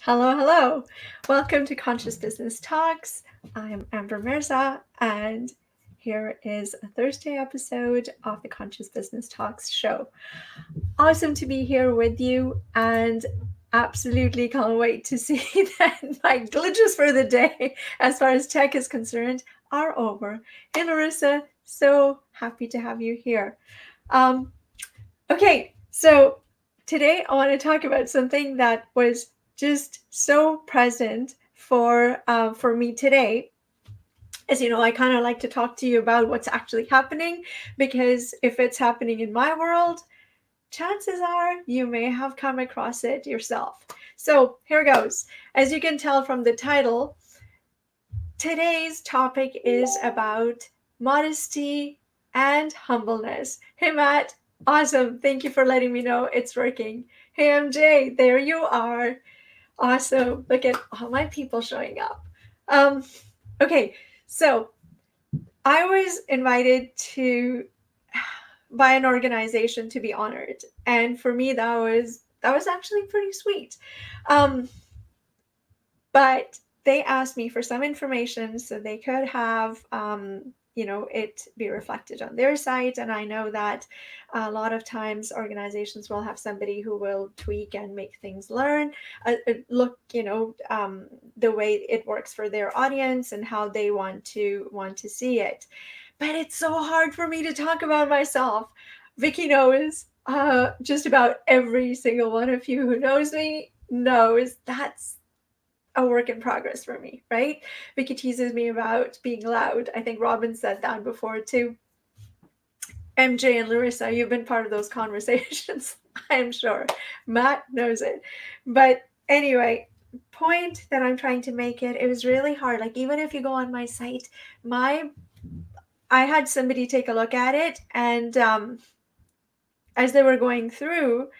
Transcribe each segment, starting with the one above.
Hello, hello. Welcome to Conscious Business Talks. I'm Amber Mirza, and here is a Thursday episode of the Conscious Business Talks show. Awesome to be here with you, and absolutely can't wait to see that my glitches for the day, as far as tech is concerned, are over. Hey, Larissa, so happy to have you here. Okay, so today I want to talk about something that was just so present for me today. As you know, I kind of like to talk to you about what's actually happening, because if it's happening in my world, chances are you may have come across it yourself. So here goes. As you can tell from the title, today's topic is about modesty and humbleness. Hey, Matt. Awesome. Thank you for letting me know it's working. Hey, MJ. There you are. Awesome. Look at all my people showing up. Okay. So I was invited to by an organization to be honored. And for me, that was actually pretty sweet. But they asked me for some information so they could have it be reflected on their site. And I know that a lot of times organizations will have somebody who will tweak and make things look the way it works for their audience and how they want to see it. But it's so hard for me to talk about myself. Vicky knows, just about every single one of you who knows me knows that's a work in progress for me, right? Vicky teases me about being loud. I think Robin said that before too. MJ and Larissa, you've been part of those conversations, I'm sure. Matt knows it. But anyway, point that I'm trying to make it was really hard. Like, even if you go on my site, I had somebody take a look at it, and as they were going through,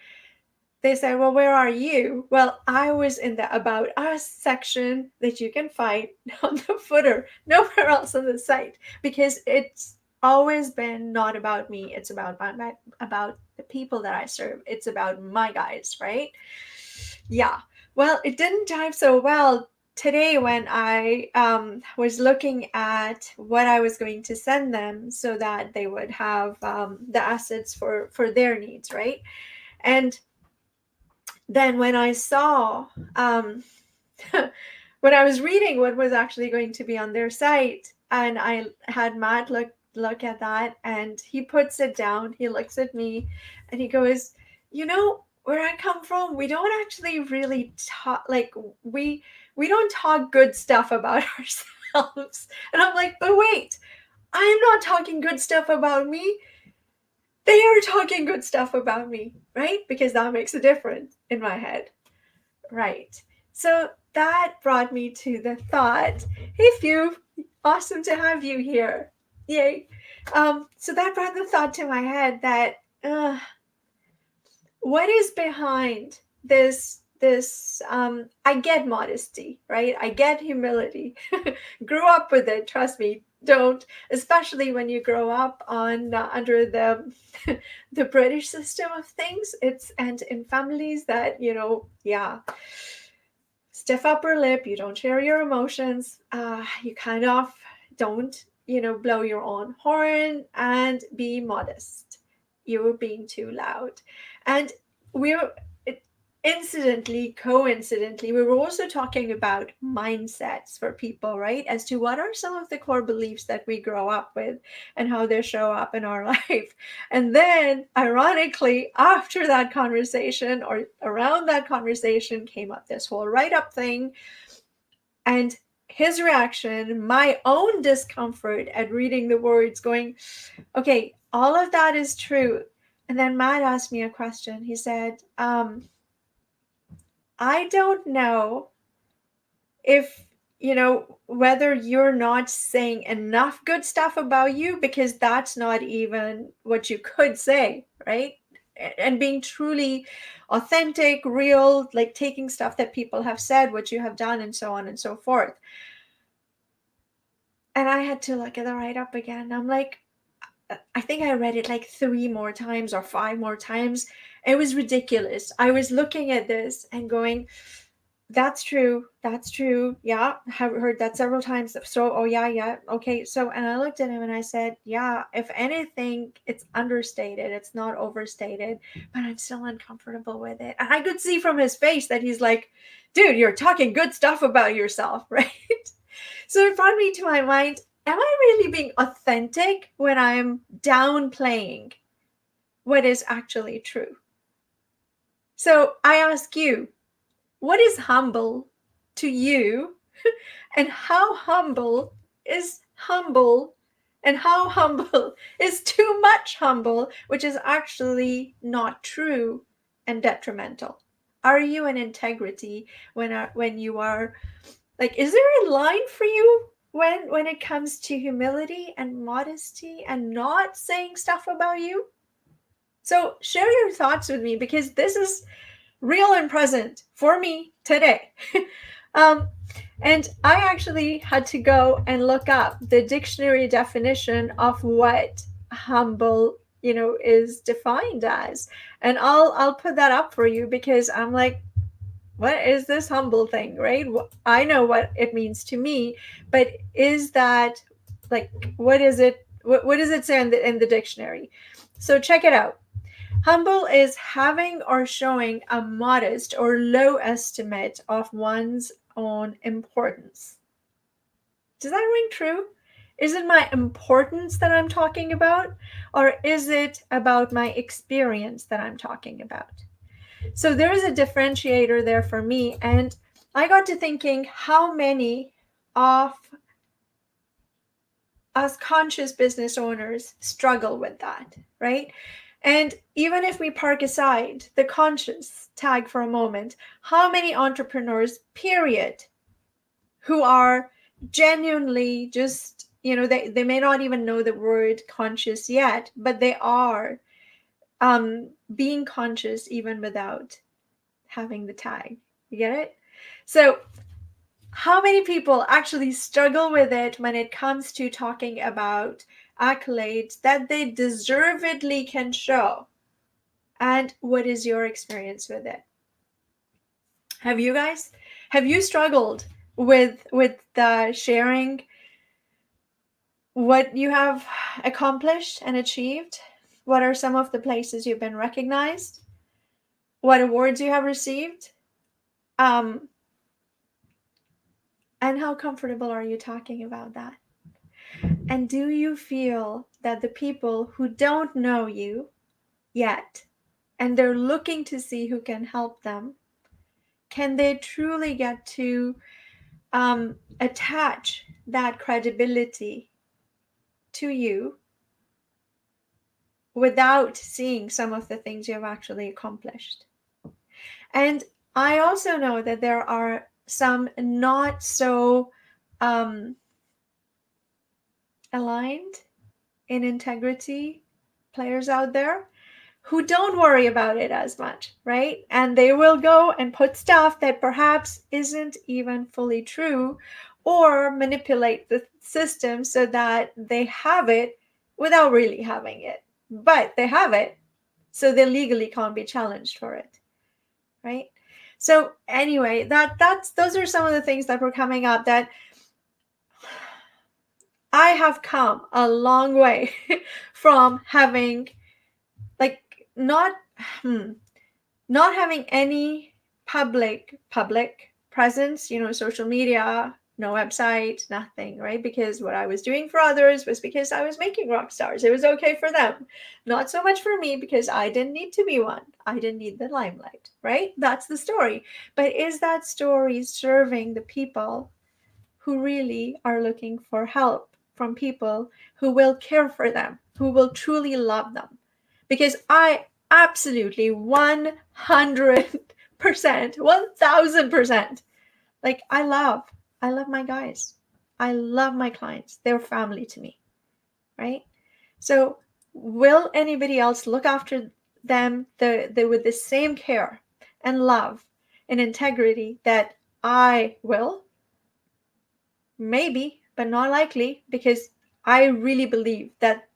they said, well, where are you? Well, I was in the About Us section that you can find on the footer, nowhere else on the site, because it's always been not about me. It's about about the people that I serve. It's about my guys, right? Yeah. Well, it didn't jive so well today when I was looking at what I was going to send them so that they would have the assets for their needs, right? And then when I saw, when I was reading what was actually going to be on their site, and I had Matt look at that, and he puts it down, he looks at me, and he goes, where I come from, we don't actually really talk, like, we don't talk good stuff about ourselves. And I'm like, but wait, I'm not talking good stuff about me. They are talking good stuff about me, right? Because that makes a difference in my head. Right. So that brought me to the thought, hey, Phew, awesome to have you here. Yay. So that brought the thought to my head that what is behind this I get modesty, right? I get humility. Grew up with it, trust me. Don't, especially when you grow up on under the the British system of things. It's, and in families that, stiff upper lip, you don't share your emotions, you kind of don't, blow your own horn and be modest. You were being too loud. And we were coincidentally, we were also talking about mindsets for people, right? As to what are some of the core beliefs that we grow up with and how they show up in our life. And then, ironically, after that conversation or around that conversation came up this whole write-up thing. And his reaction, my own discomfort at reading the words, going, okay, all of that is true. And then Matt asked me a question. He said, I don't know if, whether you're not saying enough good stuff about you, because that's not even what you could say, right? And being truly authentic, real, like taking stuff that people have said, what you have done, and so on and so forth. And I had to look at the write-up again. I'm like, I think I read it like 3 more times or 5 more times. It was ridiculous. I was looking at this and going, That's true. That's true. Yeah, have heard that several times. So, oh yeah, yeah. Okay. So, and I looked at him and I said, yeah, if anything, it's understated. It's not overstated, but I'm still uncomfortable with it. And I could see from his face that he's like, dude, you're talking good stuff about yourself, right? So it brought me to my mind, am I really being authentic when I'm downplaying what is actually true? So I ask you, what is humble to you, and how humble is humble, and how humble is too much humble, which is actually not true and detrimental? Are you in integrity when you are like, is there a line for you when it comes to humility and modesty and not saying stuff about you? So share your thoughts with me, because this is real and present for me today. um, and I actually had to go and look up the dictionary definition of what humble, is defined as. And I'll put that up for you, because I'm like, what is this humble thing, right? I know what it means to me, but is that, like, what is it? What does it say in the dictionary? So check it out. Humble is having or showing a modest or low estimate of one's own importance. Does that ring true? Is it my importance that I'm talking about? Or is it about my experience that I'm talking about? So there is a differentiator there for me. And I got to thinking, how many of us conscious business owners struggle with that, right? And even if we park aside the conscious tag for a moment, how many entrepreneurs, period, who are genuinely just, they may not even know the word conscious yet, but they are being conscious even without having the tag. You get it? So how many people actually struggle with it when it comes to talking about accolades that they deservedly can show? And what is your experience with it? Have you struggled with the sharing what you have accomplished and achieved? What are some of the places you've been recognized? What awards you have received? Um, and how comfortable are you talking about that? And do you feel that the people who don't know you yet, and they're looking to see who can help them, can they truly get to attach that credibility to you without seeing some of the things you have actually accomplished? And I also know that there are some not so aligned in integrity players out there who don't worry about it as much, right? And they will go and put stuff that perhaps isn't even fully true, or manipulate the system so that they have it without really having it. But they have it, so they legally can't be challenged for it, right? So anyway, that's those are some of the things that were coming up, that I have come a long way from having, like, not having any public presence, social media, no website, nothing, right? Because what I was doing for others was because I was making rock stars. It was okay for them. Not so much for me, because I didn't need to be one. I didn't need the limelight, right? That's the story. But is that story serving the people who really are looking for help from people who will care for them, who will truly love them? Because I absolutely 100%, 1000%, like, I love my guys. I love my clients. They're family to me, right? So will anybody else look after them with the same care and love and integrity that I will? Maybe, but not likely, because I really believe that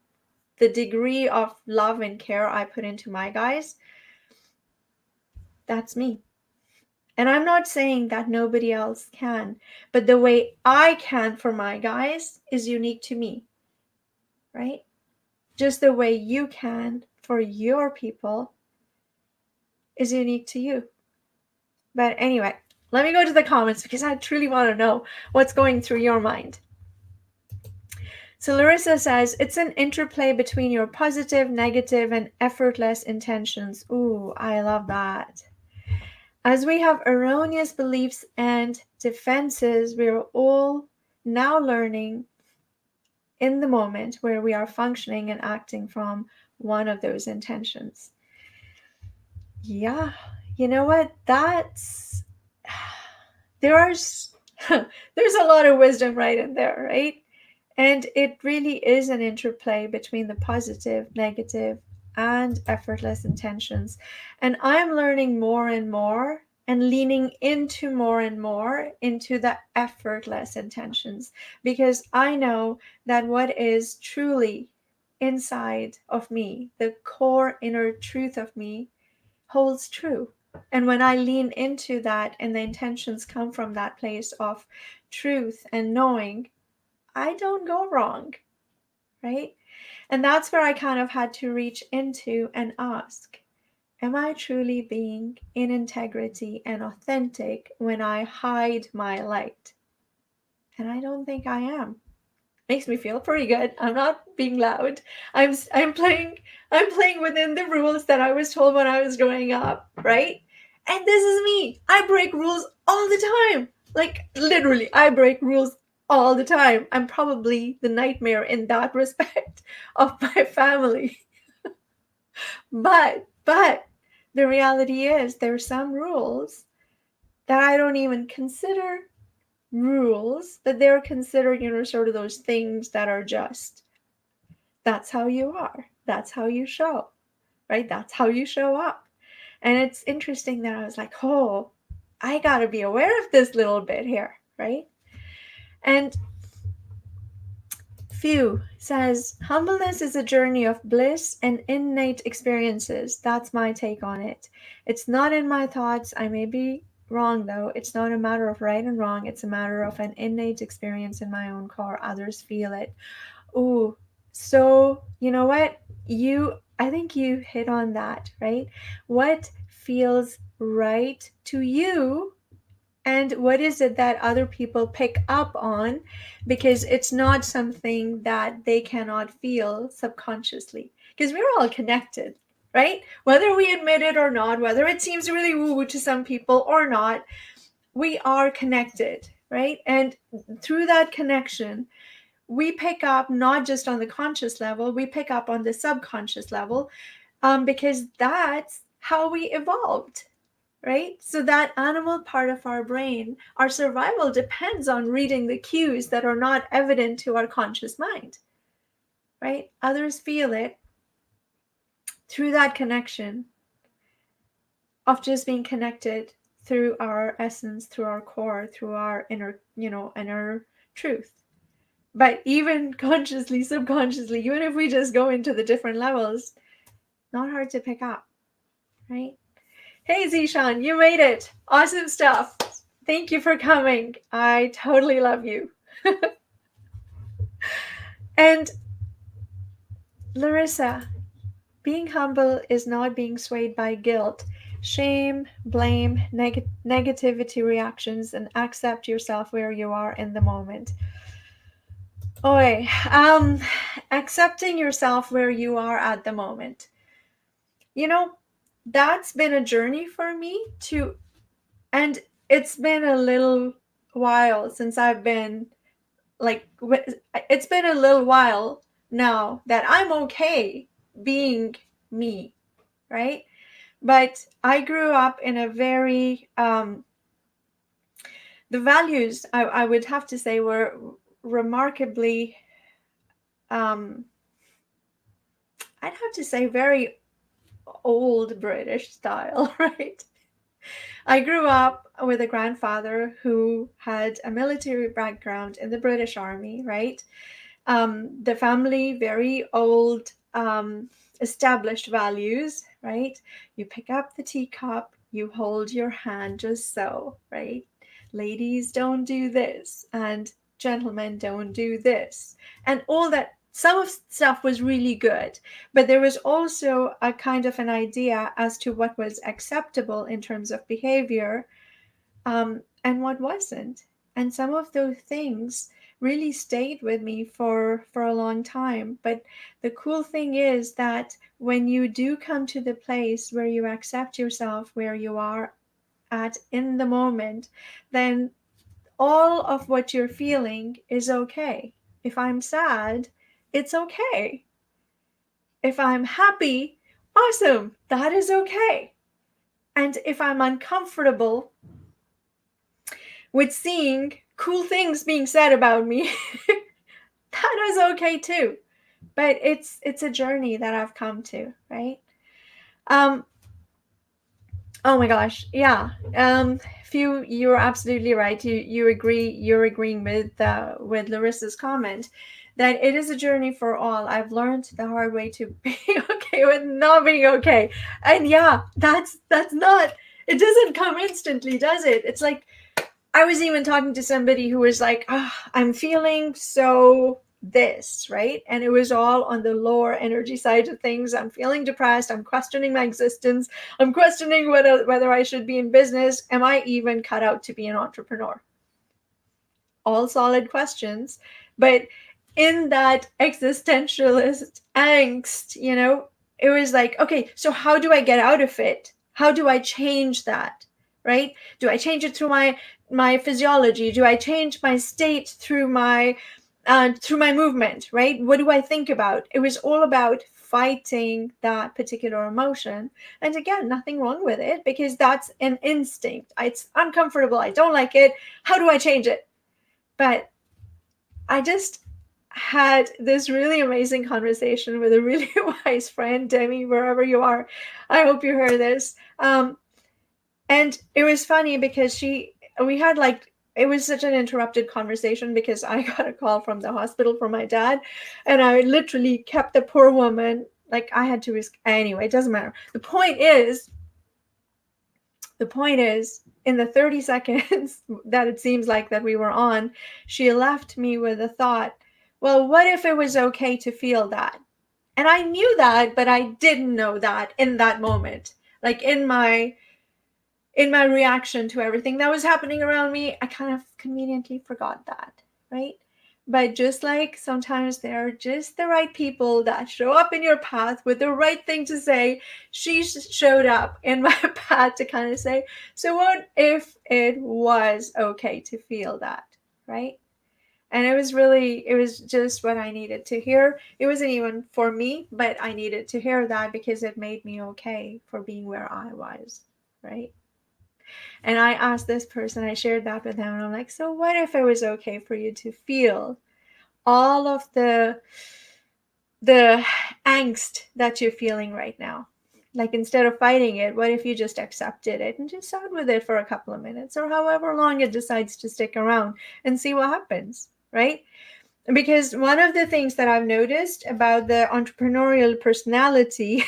the degree of love and care I put into my guys, that's me. And I'm not saying that nobody else can, but the way I can for my guys is unique to me, right? Just the way you can for your people is unique to you. But anyway, let me go to the comments because I truly want to know what's going through your mind. So Larissa says, it's an interplay between your positive, negative, and effortless intentions. Ooh, I love that. As we have erroneous beliefs and defenses, we are all now learning in the moment where we are functioning and acting from one of those intentions. Yeah, you know what? There's a lot of wisdom right in there, right? And it really is an interplay between the positive, negative, and effortless intentions. And I'm learning more and more and leaning into more and more into the effortless intentions, because I know that what is truly inside of me, the core inner truth of me, holds true. And when I lean into that and the intentions come from that place of truth and knowing, I don't go wrong, right? And that's where I kind of had to reach into and ask, am I truly being in integrity and authentic when I hide my light? And I don't think I am. Makes me feel pretty good. I'm not being loud. I'm playing within the rules that I was told when I was growing up, right? And this is me. I break rules all the time. Like literally, I break rules all the time. I'm probably the nightmare in that respect of my family. But the reality is there are some rules that I don't even consider rules, but they're considered, sort of those things that are just, that's how you are. That's how you show, right? That's how you show up. And it's interesting that I was like, oh, I got to be aware of this little bit here, right? And Few says, humbleness is a journey of bliss and innate experiences. That's my take on it. It's not in my thoughts. I may be wrong, though. It's not a matter of right and wrong. It's a matter of an innate experience in my own core. Others feel it. Ooh, so you know what? I think you hit on that, right? What feels right to you, and what is it that other people pick up on, because it's not something that they cannot feel subconsciously, because we're all connected, right? Whether we admit it or not, whether it seems really woo-woo to some people or not, we are connected, right? And through that connection, we pick up not just on the conscious level, we pick up on the subconscious level, because that's how we evolved, right? So that animal part of our brain, our survival depends on reading the cues that are not evident to our conscious mind, right? Others feel it through that connection of just being connected through our essence, through our core, through our inner truth. But even consciously, subconsciously, even if we just go into the different levels, not hard to pick up, right? Hey, Zeeshan, you made it. Awesome stuff. Thank you for coming. I totally love you. And Larissa, being humble is not being swayed by guilt, shame, blame, negativity reactions, and accept yourself where you are in the moment. Oi, accepting yourself where you are at the moment. That's been a journey for me too, and it's been a little while since I've been it's been a little while now that I'm okay being me, right? But I grew up in a very the values, I would have to say, were remarkably I'd have to say very old British style, right? I grew up with a grandfather who had a military background in the British Army, right? The family, very old, established values, right? You pick up the teacup, you hold your hand just so, right? Ladies don't do this, and gentlemen don't do this. And all that, some of stuff was really good, but there was also a kind of an idea as to what was acceptable in terms of behavior, and what wasn't. And some of those things really stayed with me for a long time. But the cool thing is that when you do come to the place where you accept yourself where you are at in the moment, then all of what you're feeling is okay. If I'm sad, it's okay. If I'm happy, awesome, that is okay. And if I'm uncomfortable with seeing cool things being said about me, that is okay too. But it's a journey that I've come to, right? Um, oh my gosh, yeah. You're absolutely right. You're agreeing with Larissa's comment that it is a journey for all. I've learned the hard way to be okay with not being okay. And yeah, that's not, it doesn't come instantly, does it? It's like, I was even talking to somebody who was like, I'm feeling so this, right? And it was all on the lower energy side of things. I'm feeling depressed. I'm questioning my existence. I'm questioning whether I should be in business. Am I even cut out to be an entrepreneur? All solid questions. But in that existentialist angst, it was like, okay, so how do I get out of it? How do I change that? Right? Do I change it through my physiology? Do I change my state through my movement? Right? What do I think about? It was all about fighting that particular emotion. And again, nothing wrong with it, because that's an instinct. It's uncomfortable. I don't like it. How do I change it? But I just had this really amazing conversation with a really wise friend, Demi, wherever you are. I hope you heard this. And it was funny because we had like, it was such an interrupted conversation because I got a call from the hospital from my dad, and I literally kept the poor woman, like I had to anyway, it doesn't matter. The point is, in the 30 seconds that it seems like that we were on, she left me with a thought, well, what if it was okay to feel that? And I knew that, but I didn't know that in that moment. Like in my reaction to everything that was happening around me, I kind of conveniently forgot that, right? But just like sometimes there are just the right people that show up in your path with the right thing to say, she showed up in my path to kind of say, so what if it was okay to feel that, right? And it was just what I needed to hear. It wasn't even for me, but I needed to hear that because it made me okay for being where I was, right? And I asked this person, I shared that with them, and I'm like, so what if it was okay for you to feel all of the angst that you're feeling right now? Like, instead of fighting it, what if you just accepted it and just sat with it for a couple of minutes or however long it decides to stick around and see what happens, right? Because one of the things that I've noticed about the entrepreneurial personality,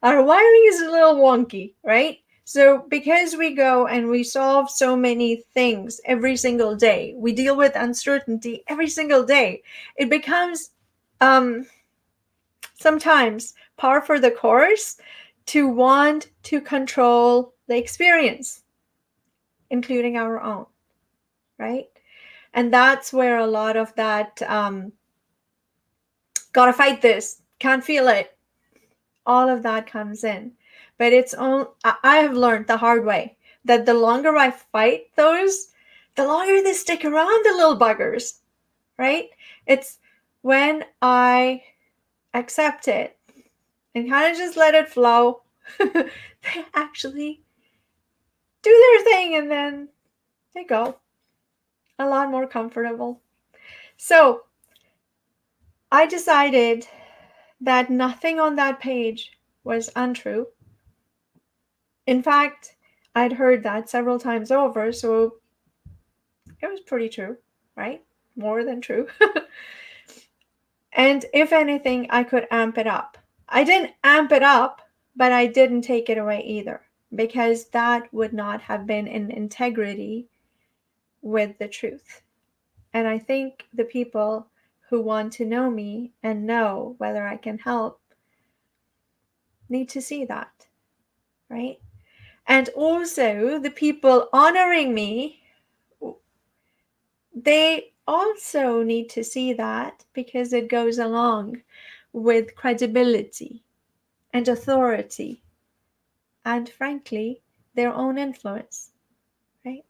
our wiring is a little wonky, right? So because we go and we solve so many things every single day, we deal with uncertainty every single day, it becomes sometimes par for the course to want to control the experience, including our own, right? And that's where a lot of that gotta fight this, can't feel it, all of that comes in. But I have learned the hard way that the longer I fight those, the longer they stick around, the little buggers, right? It's when I accept it and kind of just let it flow, they actually do their thing, and then they go a lot more comfortable. So I decided that nothing on that page was untrue. In fact, I'd heard that several times over, so it was pretty true, right? More than true. And if anything, I could amp it up. I didn't amp it up, but I didn't take it away either. because that would not have been in integrity with the truth. And I think the people who want to know me and know whether I can help need to see that, right? And also, the people honoring me, they also need to see that, because it goes along with credibility and authority and, frankly, their own influence, right?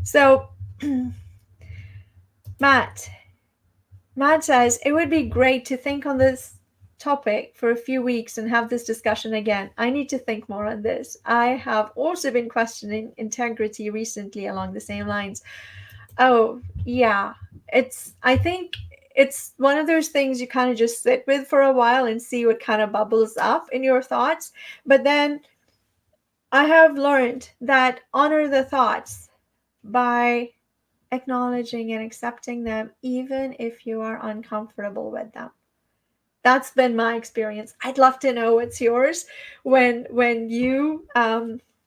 So, Matt, Matt says it would be great to think on this topic for a few weeks and have this discussion again. I need to think more on this. I have also been questioning integrity recently along the same lines. Oh, yeah. I think it's one of those things you kind of just sit with for a while and see what kind of bubbles up in your thoughts. But then I have learned that honor the thoughts by acknowledging and accepting them, even if you are uncomfortable with them. That's been my experience. I'd love to know what's yours when you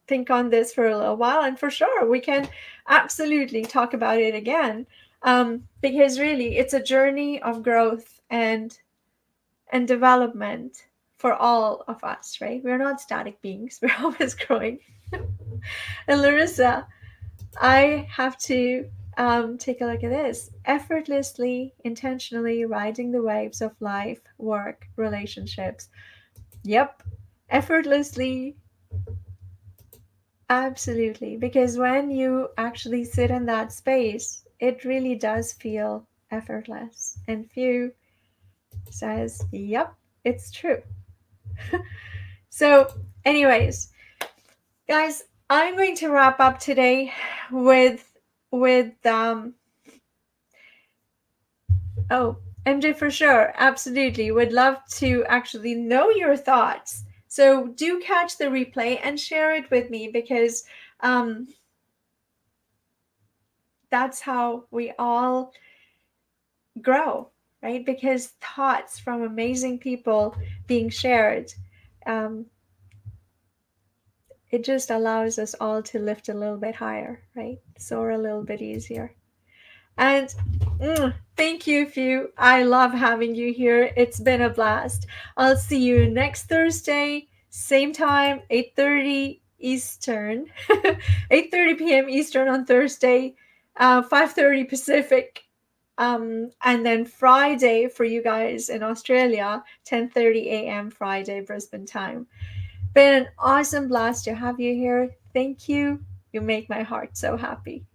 think on this for a little while, and for sure we can absolutely talk about it again, because really it's a journey of growth and development for all of us, right? We're not static beings. We're always growing. And Larissa, I have to take a look at this. Effortlessly, intentionally riding the waves of life, work, relationships. Yep, effortlessly. Absolutely. Because when you actually sit in that space, it really does feel effortless. And Few says, yep, it's true. So, anyways, guys, I'm going to wrap up today with oh, MJ, for sure, absolutely. Would love to actually know your thoughts. So do catch the replay and share it with me, because um, that's how we all grow, right? Because thoughts from amazing people being shared, um, it just allows us all to lift a little bit higher, right? Soar a little bit easier. And thank you, Few. I love having you here. It's been a blast. I'll see you next Thursday, same time, 8:30 Eastern, 8:30 p.m. Eastern on Thursday, 5:30 Pacific. And then Friday for you guys in Australia, 10:30 a.m. Friday, Brisbane time. Been an awesome blast to have you here. Thank you. You make my heart so happy.